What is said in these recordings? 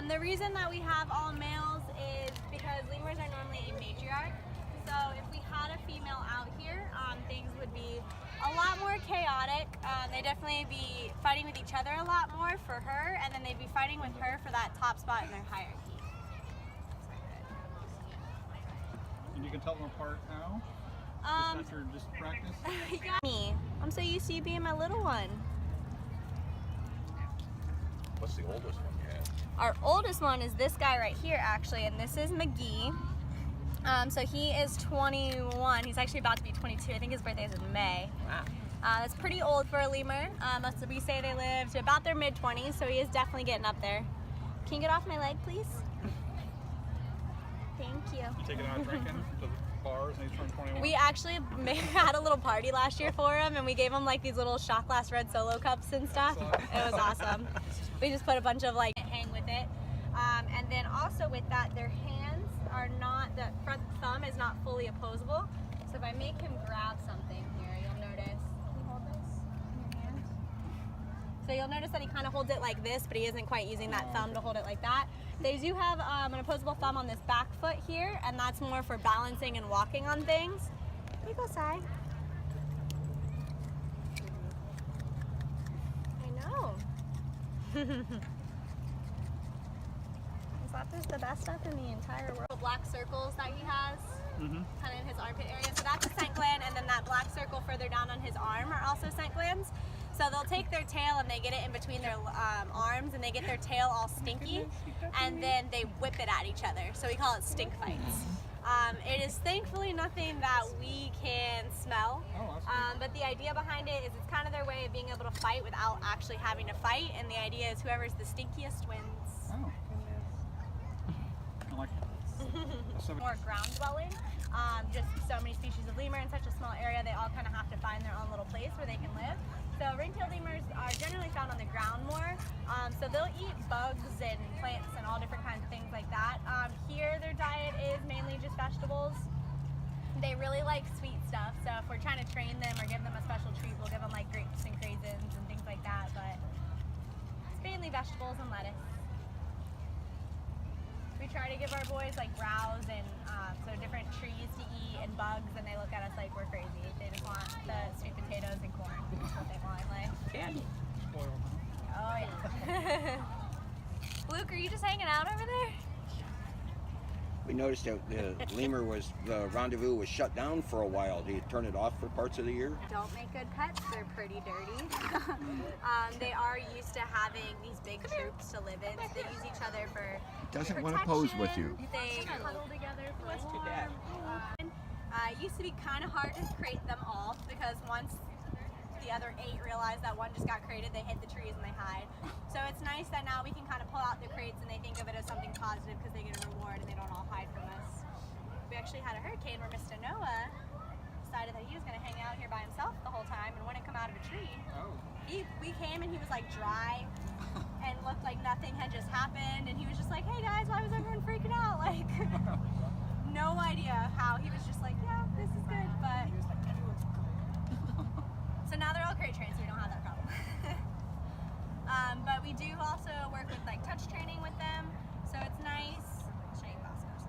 The reason that we have all males is because lemurs are normally a matriarch. So if we had a female out here, things would be a lot more chaotic. They'd definitely be fighting with each other a lot more for her, and then they'd be fighting with her for that top spot in their hierarchy. And you can tell them apart how? Just after just practice? Yeah. Me. I'm so used to you being my little one. What's the oldest one you have? Our oldest one is this guy right here, actually, and this is McGee. So he is 21. He's actually about to be 22. I think his birthday is in May. Wow. That's pretty old for a lemur. We say they live to about their mid-20s, so he is definitely getting up there. Can you get off my leg, please? Thank you. You taking out drinking to the bars and he's turned 21? We actually had a little party last year for him, and we gave him like these little shot glass red Solo cups and stuff. It was awesome. We just put a bunch of like hang with it. And then also with that, their hands are not, the front thumb is not fully opposable. So if I make him grab something here, you'll notice, can you hold this in your hand? So you'll notice that he kind of holds it like this, but he isn't quite using that thumb to hold it like that. They do have an opposable thumb on this back foot here, and that's more for balancing and walking on things. Here you go, Sai. I know. Is the best stuff in the entire world. Black circles that he has, kind of in his armpit area. So that's a scent gland, and then that black circle further down on his arm are also scent glands. So they'll take their tail and they get it in between their arms, and they get their tail all stinky, and then they whip it at each other. So we call it stink fights. It is thankfully nothing that we can smell, but the idea behind it is it's kind of their way of being able to fight without actually having to fight, and the idea is whoever's the stinkiest wins. Oh. I like it. More ground dwelling. Just so many species of lemur in such a small area, they all kind of have to find their own little place where they can live. So ring-tailed lemurs are generally found on the ground more. So they'll eat bugs and plants and all different kinds of things like that. Here their diet is mainly just vegetables. They really like sweet stuff, so if we're trying to train them or give them a special treat, we'll give them like grapes and craisins and things like that, but it's mainly vegetables and lettuce. We try to give our boys like browse and so different trees to eat and bugs, and they look at us like we're crazy. They just want the sweet potatoes and corn. That's what they want in life. Candy. Oh yeah. Luke, are you just hanging out over there? We noticed that the rendezvous was shut down for a while. Do you turn it off for parts of the year? Don't make good pets. They're pretty dirty. They are used to having these big troops to live in. So they use each other for Doesn't want to pose with you. They cuddle together for warm. It used to be kind of hard to crate them all because once the other 8 realize that one just got crated, they hit the trees and they hide. So it's nice that now we can kind of pull out the crates and they think of it as something positive because they get a reward and they don't all hide from us. We actually had a hurricane where Mr. Noah decided that he was going to hang out here by himself the whole time and wouldn't come out of a tree. Oh. We came and he was like dry and looked like nothing had just happened, and he was just like, hey guys, why was everyone freaking out? Like, no idea how. He was just like, yeah, this is good, but... So now they're all crate trained, so we don't have that problem. But we do also work with like touch training with them, so it's nice. I'll show you Bosco's.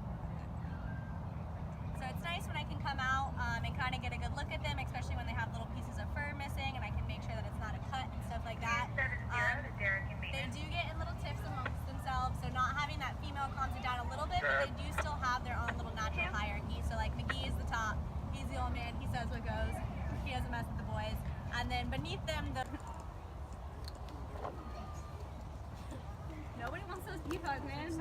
So it's nice when I can come out and kind of get a good look at them, especially when they have little pieces of fur missing, and I can make sure that it's not a cut and stuff like that. They do get in little tiffs amongst themselves, so not having that female calms it down a little bit, but they do still have their own little natural hierarchy. So like McGee is the top, he's the old man, he says what goes, he doesn't mess with the boys. And then beneath them, nobody wants those beef hugs, man.